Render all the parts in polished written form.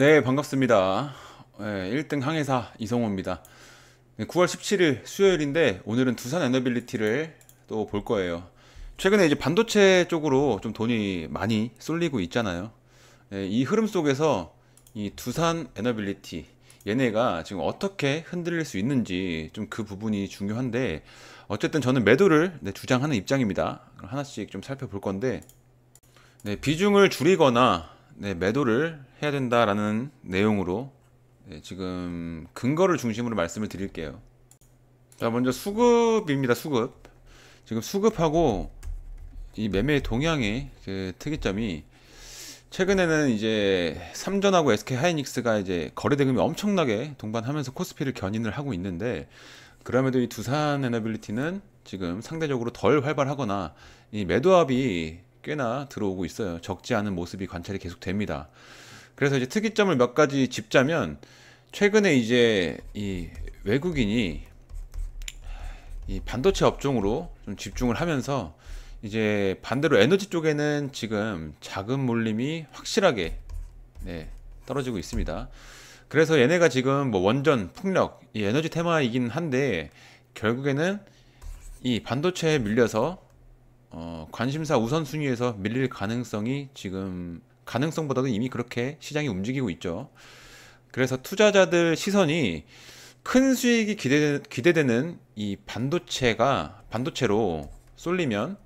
네, 반갑습니다. 1등 항해사 이성호입니다. 네, 9월 17일 수요일인데 오늘은 두산 에너빌리티를 또 볼 거예요. 최근에 이제 반도체 쪽으로 좀 돈이 많이 쏠리고 있잖아요. 이 흐름 속에서 이 두산 에너빌리티 얘네가 지금 어떻게 흔들릴 수 있는지 좀 그 부분이 중요한데, 어쨌든 저는 매도를 주장하는 입장입니다. 하나씩 좀 살펴볼 건데, 비중을 줄이거나 매도를 해야 된다라는 내용으로 지금 근거를 중심으로 말씀을 드릴게요. 자, 먼저 수급입니다. 수급. 지금 수급하고 이 매매 동향의 그 특이점이, 최근에는 이제 삼전하고 SK 하이닉스가 이제 거래 대금이 엄청나게 동반하면서 코스피를 견인을 하고 있는데, 그럼에도 이 두산 에너빌리티는 지금 상대적으로 덜 활발하거나 이 매도압이 꽤나 들어오고 있어요. 적지 않은 모습이 관찰이 계속 됩니다. 그래서 이제 특이점을 몇 가지 짚자면, 최근에 이제 이 외국인이 이 반도체 업종으로 좀 집중을 하면서, 이제 반대로 에너지 쪽에는 지금 자금 몰림이 확실하게 떨어지고 있습니다. 그래서 얘네가 지금 뭐 원전, 풍력, 이 에너지 테마이긴 한데, 결국에는 이 반도체에 밀려서 관심사 우선순위에서 밀릴 가능성이, 지금 가능성보다도 이미 그렇게 시장이 움직이고 있죠. 그래서 투자자들 시선이 큰 수익이 기대되는 이 반도체로 쏠리면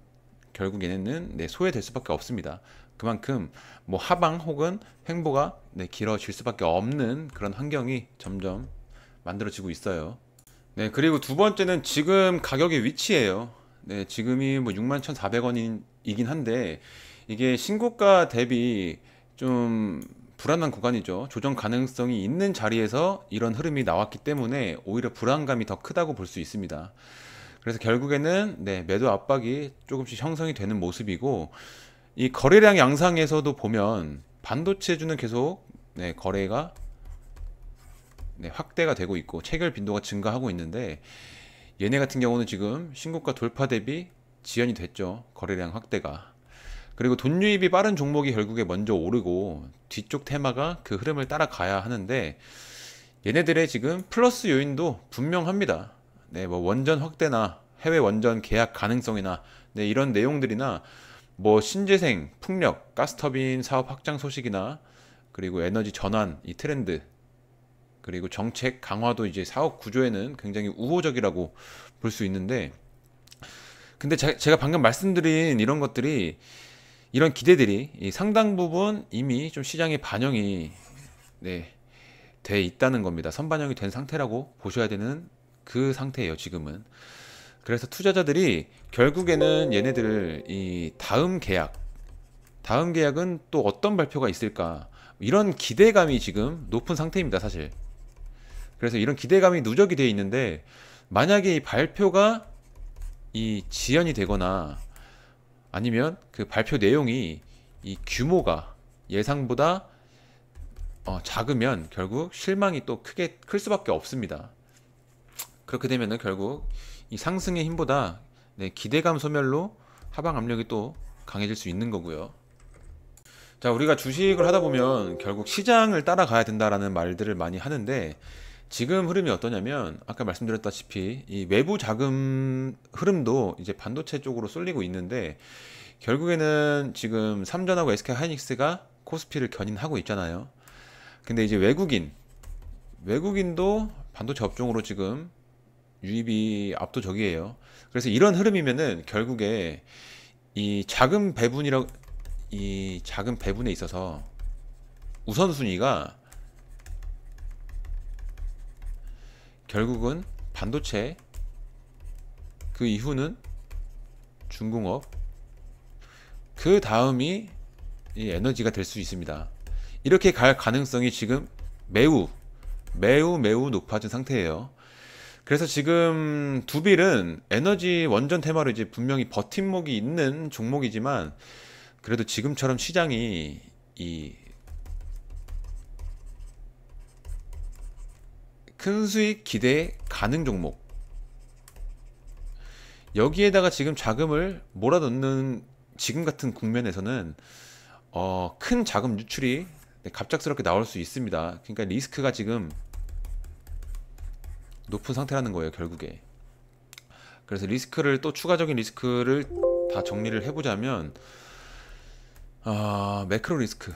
결국 얘네는 소외될 수밖에 없습니다. 그만큼 뭐 하방 혹은 횡보가 길어질 수밖에 없는 그런 환경이 점점 만들어지고 있어요. 그리고 두 번째는 지금 가격의 위치예요. 지금이 뭐 61,400원이긴 한데, 이게 신고가 대비 좀 불안한 구간이죠. 조정 가능성이 있는 자리에서 이런 흐름이 나왔기 때문에 오히려 불안감이 더 크다고 볼 수 있습니다. 그래서 결국에는 매도 압박이 조금씩 형성이 되는 모습이고, 이 거래량 양상에서도 보면 반도체주는 계속 거래가 확대가 되고 있고 체결 빈도가 증가하고 있는데, 얘네 같은 경우는 지금 신고가 돌파 대비 지연이 됐죠. 거래량 확대가. 그리고 돈 유입이 빠른 종목이 결국에 먼저 오르고 뒤쪽 테마가 그 흐름을 따라가야 하는데, 얘네들의 지금 플러스 요인도 분명합니다. 뭐 원전 확대나 해외 원전 계약 가능성이나 이런 내용들이나, 뭐 신재생, 풍력, 가스터빈 사업 확장 소식이나, 그리고 에너지 전환 이 트렌드, 그리고 정책 강화도 이제 사업 구조에는 굉장히 우호적이라고 볼 수 있는데, 근데 제가 방금 말씀드린 이런 것들이, 이런 기대들이 이 상당 부분 이미 좀 시장에 반영이 돼 있다는 겁니다. 선반영이 된 상태라고 보셔야 되는 그 상태예요, 지금은. 그래서 투자자들이 결국에는 얘네들 이 다음 계약은 또 어떤 발표가 있을까, 이런 기대감이 지금 높은 상태입니다, 사실. 그래서 이런 기대감이 누적이 되어 있는데, 만약에 이 발표가 이 지연이 되거나, 아니면 그 발표 내용이 이 규모가 예상보다 작으면 결국 실망이 또 크게 클 수밖에 없습니다. 그렇게 되면은 결국 이 상승의 힘보다 기대감 소멸로 하방 압력이 또 강해질 수 있는 거고요. 자, 우리가 주식을 하다 보면 결국 시장을 따라가야 된다라는 말들을 많이 하는데, 지금 흐름이 어떠냐면, 아까 말씀드렸다시피 이 외부 자금 흐름도 이제 반도체 쪽으로 쏠리고 있는데, 결국에는 지금 삼전하고 SK 하이닉스가 코스피를 견인하고 있잖아요. 근데 이제 외국인도 반도체 업종으로 지금 유입이 압도적이에요. 그래서 이런 흐름이면은 결국에 이 자금 배분에 있어서 우선순위가 결국은 반도체, 그 이후는 중공업, 그 다음이 이 에너지가 될 수 있습니다. 이렇게 갈 가능성이 지금 매우 높아진 상태예요. 그래서 지금 두빌은 에너지 원전 테마로 이제 분명히 버팀목이 있는 종목이지만, 그래도 지금처럼 시장이 이 큰 수익 기대 가능 종목, 여기에다가 지금 자금을 몰아넣는 지금 같은 국면에서는 큰 자금 유출이 네, 갑작스럽게 나올 수 있습니다. 그러니까 리스크가 지금 높은 상태라는 거예요, 결국에. 그래서 리스크를 또 추가적인 리스크를 다 정리를 해보자면 매크로 리스크,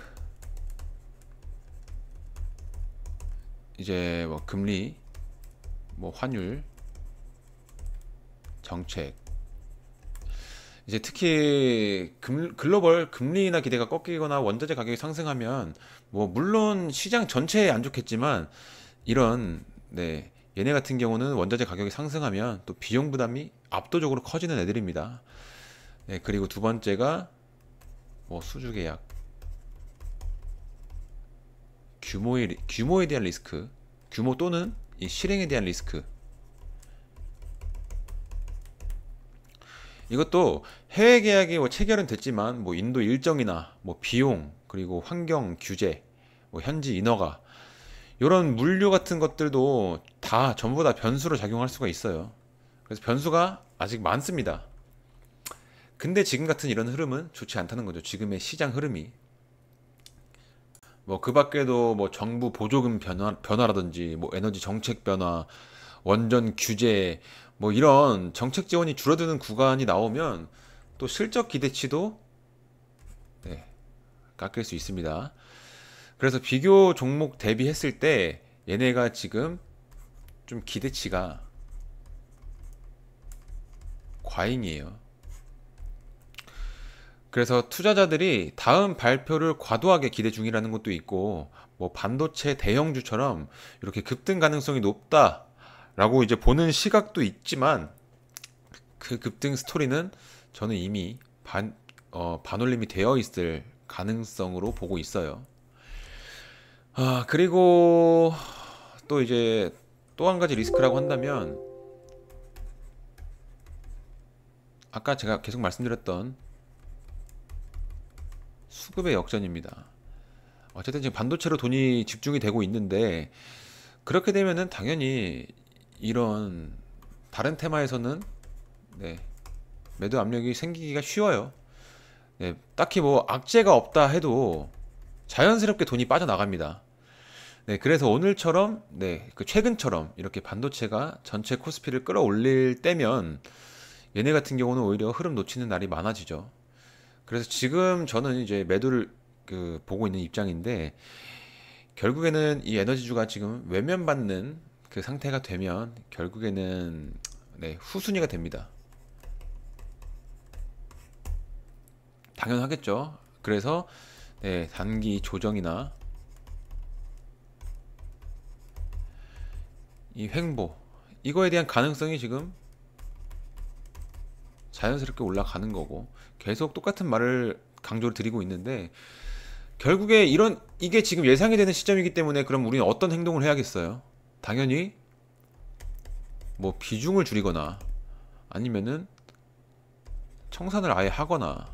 이제 뭐 금리, 뭐 환율, 정책, 이제 특히 글로벌 금리 인하 기대가 꺾이거나 원자재 가격이 상승하면 뭐 물론 시장 전체에 안 좋겠지만 이런, 네, 얘네 같은 경우는 원자재 가격이 상승하면 또 비용 부담이 압도적으로 커지는 애들입니다. 네, 그리고 두 번째가 뭐 수주 계약, 규모에 대한 리스크, 규모 또는 이 실행에 대한 리스크. 이것도 해외 계약이 뭐 체결은 됐지만 뭐 인도 일정이나 뭐 비용, 그리고 환경 규제, 뭐 현지 인허가, 이런 물류 같은 것들도 다 전부 다 변수로 작용할 수가 있어요. 그래서 변수가 아직 많습니다. 근데 지금 같은 이런 흐름은 좋지 않다는 거죠. 지금의 시장 흐름이. 뭐 그 밖에도 뭐 정부 보조금 변화라든지 뭐 에너지 정책 변화, 원전 규제, 뭐 이런 정책 지원이 줄어드는 구간이 나오면 또 실적 기대치도, 네, 깎일 수 있습니다. 그래서 비교 종목 대비했을 때 얘네가 지금 좀 기대치가 과잉이에요. 그래서 투자자들이 다음 발표를 과도하게 기대 중이라는 것도 있고, 뭐 반도체 대형주처럼 이렇게 급등 가능성이 높다라고 이제 보는 시각도 있지만, 그 급등 스토리는 저는 이미 반올림이 되어 있을 가능성으로 보고 있어요. 그리고 또 이제 또 한 가지 리스크라고 한다면, 아까 제가 계속 말씀드렸던 수급의 역전입니다. 어쨌든 지금 반도체로 돈이 집중이 되고 있는데, 그렇게 되면은 당연히 이런 다른 테마에서는, 네, 매도 압력이 생기기가 쉬워요. 네, 딱히 뭐 악재가 없다 해도 자연스럽게 돈이 빠져나갑니다. 네, 그래서 오늘처럼, 네, 그 최근처럼 이렇게 반도체가 전체 코스피를 끌어올릴 때면 얘네 같은 경우는 오히려 흐름 놓치는 날이 많아지죠. 그래서 지금 저는 이제 매도를 보고 있는 입장인데, 결국에는 이 에너지주가 지금 외면받는 그 상태가 되면 결국에는, 네, 후순위가 됩니다. 당연하겠죠. 그래서, 네, 단기 조정이나 이 횡보, 이거에 대한 가능성이 지금 자연스럽게 올라가는 거고, 계속 똑같은 말을 강조를 드리고 있는데, 결국에 이게 지금 예상이 되는 시점이기 때문에 그럼 우리는 어떤 행동을 해야겠어요? 당연히 뭐 비중을 줄이거나 아니면은 청산을 아예 하거나,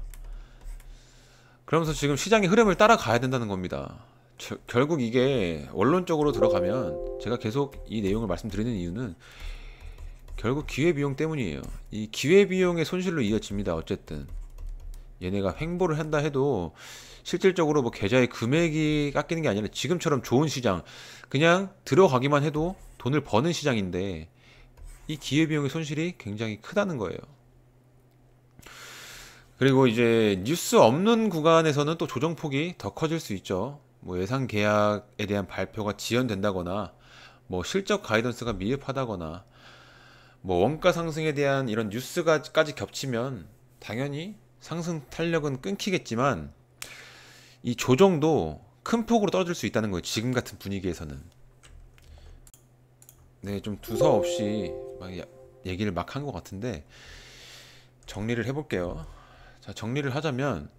그러면서 지금 시장의 흐름을 따라가야 된다는 겁니다. 결국 이게 원론적으로 들어가면 제가 계속 이 내용을 말씀드리는 이유는 결국 기회비용 때문이에요. 이 기회비용의 손실로 이어집니다. 어쨌든 얘네가 횡보를 한다 해도 실질적으로 뭐 계좌의 금액이 깎이는 게 아니라 지금처럼 좋은 시장, 그냥 들어가기만 해도 돈을 버는 시장인데 이 기회비용의 손실이 굉장히 크다는 거예요. 그리고 이제 뉴스 없는 구간에서는 또 조정폭이 더 커질 수 있죠. 뭐 예상 계약에 대한 발표가 지연된다거나, 뭐 실적 가이던스가 미흡하다거나, 뭐 원가 상승에 대한 이런 뉴스가까지 겹치면 당연히 상승 탄력은 끊기겠지만 이 조정도 큰 폭으로 떨어질 수 있다는 거예요. 지금 같은 분위기에서는. 네, 좀 두서없이 얘기를 막 한 것 같은데 정리를 해볼게요. 자, 정리를 하자면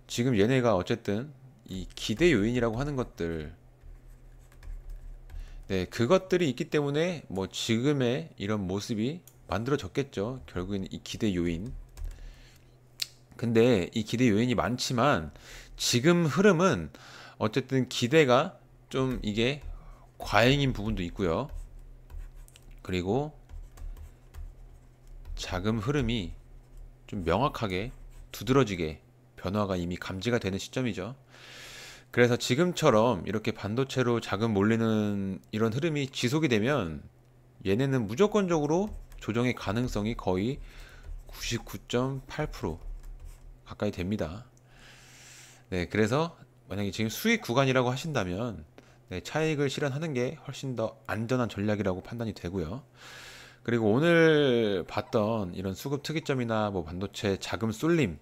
지금 얘네가 어쨌든 이 기대 요인이라고 하는 것들, 네, 그것들이 있기 때문에 뭐 지금의 이런 모습이 만들어졌겠죠. 결국에는 이 기대 요인. 근데 이 기대 요인이 많지만 지금 흐름은 어쨌든 기대가 좀 이게 과잉인 부분도 있고요. 그리고 자금 흐름이 좀 명확하게 두드러지게 변화가 이미 감지가 되는 시점이죠. 그래서 지금처럼 이렇게 반도체로 자금 몰리는 이런 흐름이 지속이 되면 얘네는 무조건적으로 조정의 가능성이 거의 99.8% 가까이 됩니다. 네, 그래서 만약에 지금 수익 구간이라고 하신다면 네, 차익을 실현하는 게 훨씬 더 안전한 전략이라고 판단이 되고요. 그리고 오늘 봤던 이런 수급 특이점이나 뭐 반도체 자금 쏠림,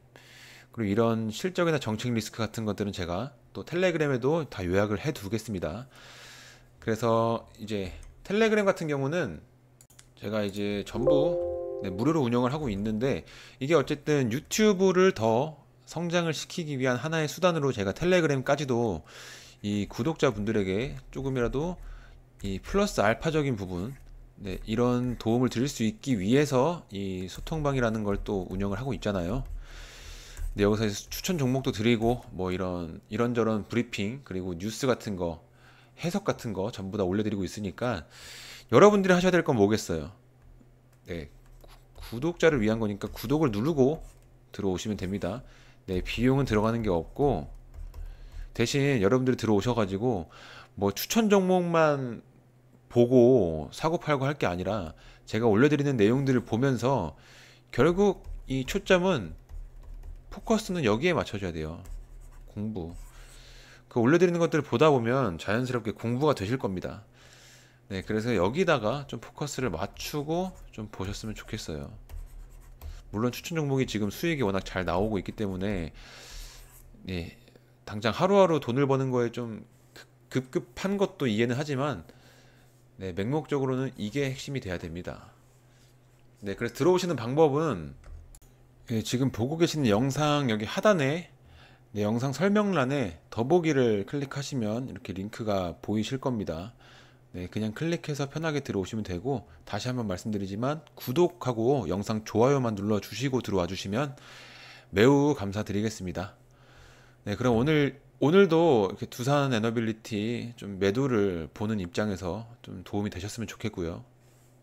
그리고 이런 실적이나 정책 리스크 같은 것들은 제가 또 텔레그램에도 다 요약을 해 두겠습니다. 그래서 이제 텔레그램 같은 경우는 제가 이제 전부 네, 무료로 운영을 하고 있는데, 이게 어쨌든 유튜브를 더 성장을 시키기 위한 하나의 수단으로 제가 텔레그램까지도 이 구독자분들에게 조금이라도 이 플러스 알파적인 부분, 네, 이런 도움을 드릴 수 있기 위해서 이 소통방이라는 걸 또 운영을 하고 있잖아요. 네, 여기서 추천 종목도 드리고 뭐 이런저런 브리핑, 그리고 뉴스 같은 거, 해석 같은 거 전부 다 올려드리고 있으니까 여러분들이 하셔야 될 건 뭐겠어요? 네, 구독자를 위한 거니까 구독을 누르고 들어오시면 됩니다. 네, 비용은 들어가는 게 없고, 대신 여러분들이 들어오셔가지고 뭐 추천 종목만 보고 사고 팔고 할 게 아니라 제가 올려드리는 내용들을 보면서 결국 이 초점은, 포커스는 여기에 맞춰줘야 돼요. 공부. 그 올려드리는 것들을 보다 보면 자연스럽게 공부가 되실 겁니다. 네, 그래서 여기다가 좀 포커스를 맞추고 좀 보셨으면 좋겠어요. 물론 추천 종목이 지금 수익이 워낙 잘 나오고 있기 때문에 네, 당장 하루하루 돈을 버는 거에 좀 급급한 것도 이해는 하지만 네, 맹목적으로는 이게 핵심이 돼야 됩니다. 네, 그래서 들어오시는 방법은 예, 지금 보고 계시는 영상 여기 하단에 네, 영상 설명란에 더보기를 클릭하시면 이렇게 링크가 보이실 겁니다. 네, 그냥 클릭해서 편하게 들어오시면 되고, 다시 한번 말씀드리지만 구독하고 영상 좋아요만 눌러주시고 들어와 주시면 매우 감사드리겠습니다. 네, 그럼 오늘도 이렇게 두산 에너빌리티 좀 매도를 보는 입장에서 좀 도움이 되셨으면 좋겠고요.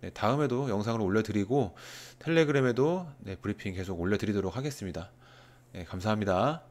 네, 다음에도 영상을 올려드리고 텔레그램에도 네, 브리핑 계속 올려드리도록 하겠습니다. 네, 감사합니다.